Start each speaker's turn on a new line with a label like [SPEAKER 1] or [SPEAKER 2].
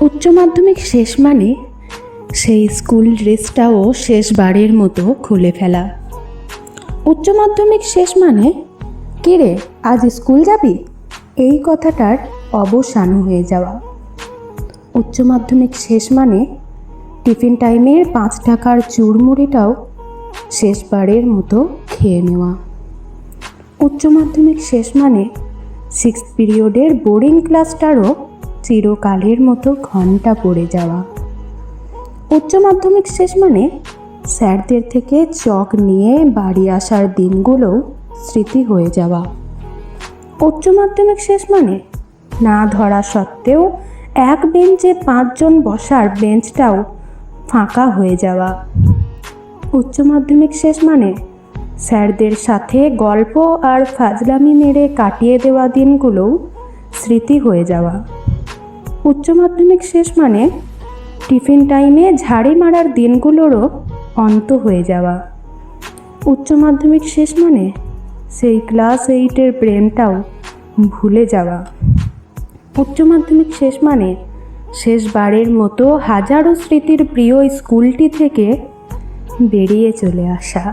[SPEAKER 1] উচ্চ মাধ্যমিক শেষ মানে সেই স্কুল ড্রেসটাও শেষবারের মতো খুলে ফেলা। উচ্চ মাধ্যমিক শেষ মানে কী রে, আজ স্কুল যাবি, এই কথাটার অবসান হয়ে যাওয়া। উচ্চ মাধ্যমিক শেষ মানে টিফিন টাইমের 5 টাকার চুরমুড়িটাও শেষবারের মতো খেয়ে নেওয়া। উচ্চ মাধ্যমিক শেষ মানে 6th পিরিয়ডের বোরিং ক্লাসটারও চিরকালের মতো ঘন্টা পড়ে যাওয়া। উচ্চ মাধ্যমিক শেষ মানে স্যারদের থেকে চক নিয়ে বাড়ি আসার দিনগুলোও স্মৃতি হয়ে যাওয়া। উচ্চ মাধ্যমিক শেষ মানে না ধরা সত্ত্বেও এক বেঞ্চে 5 জন বসার বেঞ্চটাও ফাঁকা হয়ে যাওয়া। উচ্চ মাধ্যমিক শেষ মানে স্যারদের সাথে গল্প আর ফাজলামি মেরে কাটিয়ে দেওয়া দিনগুলোও স্মৃতি হয়ে যাওয়া। উচ্চ মাধ্যমিক শেষ মানে টিফিন টাইমে ঝাড়ি মারার দিনগুলোরও অন্ত হয়ে যাওয়া। উচ্চ মাধ্যমিক শেষ মানে সেই ক্লাস 8-এর প্রেমটাও ভুলে যাওয়া। উচ্চ মাধ্যমিক শেষ মানে শেষবারের মতো হাজারো স্মৃতির প্রিয় স্কুলটি থেকে বেরিয়ে চলে আসা।